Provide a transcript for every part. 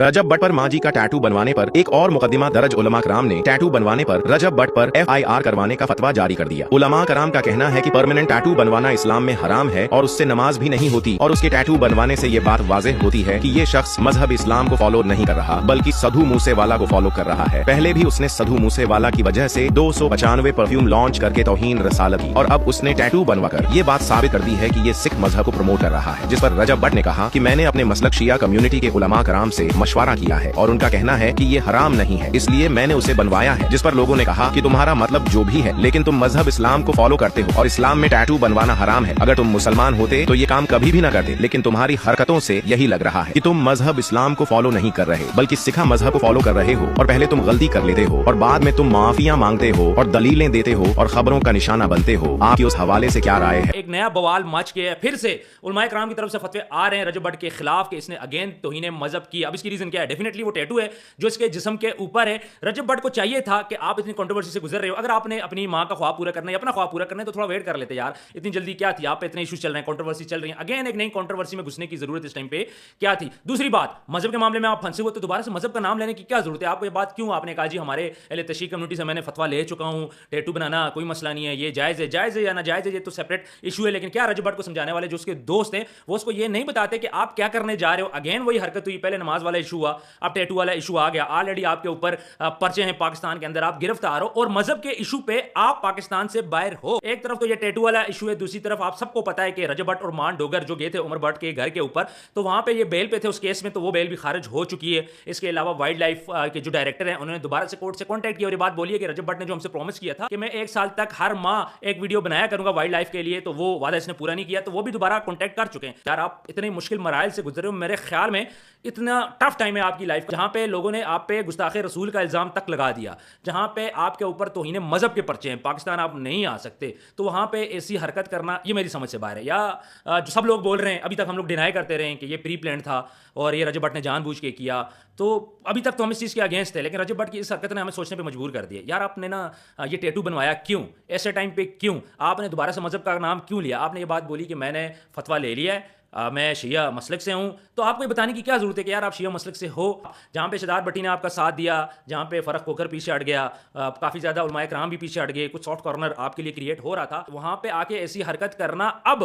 रजब भट्ट पर मां जी का टैटू बनवाने पर एक और मुकदमा दर्ज। उलमा कराम ने टैटू बनवाने पर रजब भट्ट पर FIR करवाने का फतवा जारी कर दिया। उलमा कराम का कहना है कि परमानेंट टैटू बनवाना इस्लाम में हराम है और उससे नमाज भी नहीं होती, और उसके टैटू बनवाने से ये बात वाज़ेह होती है कि ये शख्स मजहब इस्लाम को फॉलो नहीं कर रहा बल्कि सधु मूसेवाला को फॉलो कर रहा है। पहले भी उसने सधु मूसेवाला की वजह से 295 परफ्यूम लॉन्च करके तौहीन रसालत की, और अब उसने टैटू बनवाकर ये बात साबित कर दी है कि ये सिख मजहब को प्रमोट कर रहा है। जिस पर रजब भट्ट ने कहा कि मैंने अपने मसलक शिया कम्युनिटी के उलमा कराम से मशवरा किया है और उनका कहना है कि ये हराम नहीं है, इसलिए मैंने उसे बनवाया है। जिस पर लोगों ने कहा कि तुम्हारा मतलब जो भी है, लेकिन तुम मजहब इस्लाम को फॉलो करते हो और इस्लाम में टैटू बनवाना हराम है। अगर तुम मुसलमान होते तो ये काम कभी भी न करते, लेकिन तुम्हारी हरकतों से यही लग रहा है कि तुम मजहब इस्लाम को फॉलो नहीं कर रहे बल्कि सिखा मजहब को फॉलो कर रहे हो, और पहले तुम गलती कर लेते हो और बाद में तुम माफिया मांगते हो और दलीलें देते हो और खबरों का निशाना बनते हो। आपकी उस हवाले से क्या राय है? एक नया बवाल मच गया है, फिर से उलमाए कराम की तरफ से फतवे आ रहे हैं रजब भट्ट के खिलाफ कि इसने अगेन तौहीन मजहब की। अब इसकी रीजन क्या है? डेफिनेटली वो टैटू है जो इसके जिस्म के ऊपर है। रजब भट्ट को चाहिए था कि आप इतनी कंट्रोवर्सी से गुजर रहे हो, अगर आपने अपनी मां का ख्वाब पूरा करना है, अपना ख्वाब पूरा करना है, तो थोड़ा वेट कर लेते यार। इतनी जल्दी क्या थी? आप पे इतने इश्यूज चल रहे हैं, कंट्रोवर्सी चल रही है, अगेन एक नई कंट्रोवर्सी में घुसने की जरूरत इस टाइम पे क्या थी? दूसरी बात, मजहब के मामले में आप फंसे हुए तो दोबारा से मजहब का नाम लेने की क्या जरूरत है? आपको ये बात क्यों? आपने कहा जी हमारे अहले तशरीह कम्युनिटी से मैंने फतवा ले चुका हूं, टैटू बनाना कोई मसला नहीं है, ये जायज़ है या नाजायज़ है, ये तो सेपरेट इशू है। लेकिन क्या रजब भट्ट को समझाने वाले जो उसके दोस्त हैं वो उसको ये नहीं बताते कि आप क्या करने जा रहे हो? अगेन वही हरकत हुई, पहले नमाज वाला इशू हुआ, अब टैटू वाला इशू आ गया। ऑलरेडी आपके ऊपर पर्चे हैं पाकिस्तान के अंदर, आप गिरफ्तार हो, और मजहब के इशू पे आप पाकिस्तान से बाहर हो। एक तरफ तो ये टैटू वाला इशू है, दूसरी तरफ आप सबको पता है कि रजब भट्ट और मान डोगर जो गए थे उमर भट्ट के घर के ऊपर, तो वहां पे ये बेल पे थे उस केस में, तो वो बेल भी खारिज हो चुकी है। इसके अलावा वाइल्ड लाइफ के जो डायरेक्टर हैं उन्होंने दोबारा से कोर्ट से कॉन्टैक्ट किया और ये बात बोली है कि रजब भट्ट ने जो हमसे प्रॉमिस किया था कि मैं 1 साल तक हर माह एक वीडियो बनाया करूंगा वाइल्ड लाइफ के लिए, तो वो वादा इसने पूरा नहीं किया, तो वो भी दोबारा कॉन्टैक्ट कर चुके हैं। यार आप इतने मुश्किल मराइल से गुजरे हो, मेरे ख्याल में इतना टफ टाइम है आपकी लाइफ, जहां पे लोगों ने आप पे गुस्ताखे रसूल का इल्जाम तक लगा दिया, जहां पे आपके ऊपर तौहीन मजहब के पर्चे हैं, पाकिस्तान आप नहीं आ सकते, तो वहां पे ऐसी हरकत करना ये मेरी समझ से बाहर है। या जो सब लोग बोल रहे हैं, अभी तक हम लोग डिनाई करते रहे हैं कि ये प्री प्लान था और ये रजब भट्ट ने जानबूझ के किया, तो अभी तक तो हम इस चीज़ के अगेंस्ट थे, लेकिन रजब भट्ट की इस हरकत ने हमें सोचने पे मजबूर कर दिया। यार आपने ना ये टैटू बनवाया क्यों? ऐसे टाइम पे क्यों? आपने दोबारा से मजहब का नाम क्यों लिया? आपने ये बात बोली कि मैंने फतवा ले लिया है, मैं शिया मसलक से हूँ, तो आपको ये बताने की क्या जरूरत है कि यार आप शिया मसलक से हो? जहाँ पे शहजाद भट्टी ने आपका साथ दिया, जहाँ पे फ़र्क होकर पीछे हट गया, काफ़ी ज़्यादा उलमाए कराम भी पीछे हट गए, कुछ सॉफ्ट कॉर्नर आपके लिए क्रिएट हो रहा था, वहाँ पे आके ऐसी हरकत करना, अब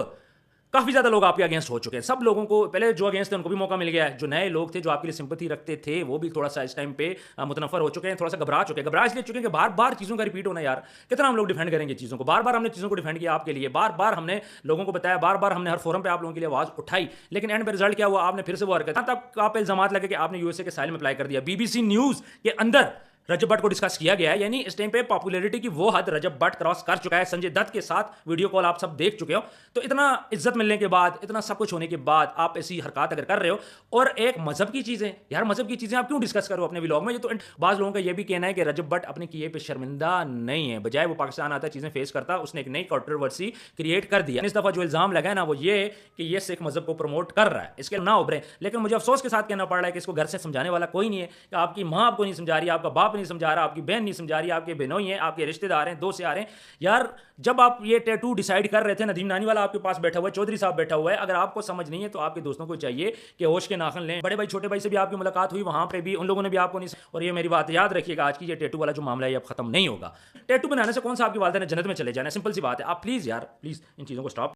काफ़ी ज़्यादा लोग आपके अगेंस्ट हो चुके हैं। सब लोगों को, पहले जो अगेंस्ट थे उनको भी मौका मिल गया है, जो नए लोग थे जो आपके लिए सिंपैथी रखते थे वो भी थोड़ा सा इस टाइम पे मुतनफर हो चुके हैं, थोड़ा सा घबरा इसलिए चुके हैं कि बार बार चीज़ों का रिपीट होना। यार कितना हम लोग डिफेंड करेंगे चीज़ों को? बार बार हमने चीज़ों को डिफेंड किया आपके लिए, बार बार हमने लोगों को बताया, बार बार हमने हर फोरम पे आप लोगों के लिए आवाज़ उठाई, लेकिन एंड में रिजल्ट क्या हुआ? आपने फिर से वो हरकत, तब आप इल्जाम लगे कि आपने यूएसए के साइल में अप्लाई कर दिया। BBC न्यूज़ के अंदर रजब भट्ट को डिस्कस किया गया है, यानी इस टाइम पे पॉपुलैरिटी की वो हद रजब भट्ट क्रॉस कर चुका है। संजय दत्त के साथ वीडियो कॉल आप सब देख चुके हो, तो इतना इज्जत मिलने के बाद, इतना सब कुछ होने के बाद आप ऐसी हरकत अगर कर रहे हो, और एक मजहब की चीज़ें, यार मजहब की चीज़ें आप क्यों डिस्कस करो अपने व्लॉग में? ये तो बाज़ लोगों का ये भी कहना है कि रजब भट्ट अपने किए पे शर्मिंदा नहीं है, बजाय वो पाकिस्तान आता चीज़ें फेस करता, उसने एक नई कंट्रोवर्सी क्रिएट कर दिया। इस दफ़ा जो इल्ज़ाम लगा है ना वो ये कि ये सिख मजहब को प्रमोट कर रहा है, इसके ना उभरे। लेकिन मुझे अफसोस के साथ कहना पड़ रहा है कि इसको घर से समझाने वाला कोई नहीं है, कि आपकी माँ आपको नहीं समझा रही, आपका बाप नहीं समझा रहा, आपकी बहन नहीं समझा रही, आपके बहनोई हैं, आपके रिश्तेदार हैं, दोस्त आ रहे हैं। यार जब आप ये टैटू डिसाइड कर रहे थे, नदीम नानी वाला आपके पास बैठा हुआ है, चौधरी साहब बैठा हुआ है, अगर आपको समझ नहीं है तो आपके दोस्तों को चाहिए कि होश के नाखन लें। बड़े भाई छोटे भाई से भी आपकी मुलाकात हुई, वहां पे भी उन लोगों ने भी आपको नहीं। और ये मेरी बात याद रखिएगा, आज की ये टैटू वाला जो मामला है अब खत्म नहीं होगा। टैटू बनाने से कौन सा आपकी वालिदैन ने जन्नत में चले जाना है? सिंपल सी बात है। आप प्लीज यार प्लीज इन चीज़ों को स्टॉप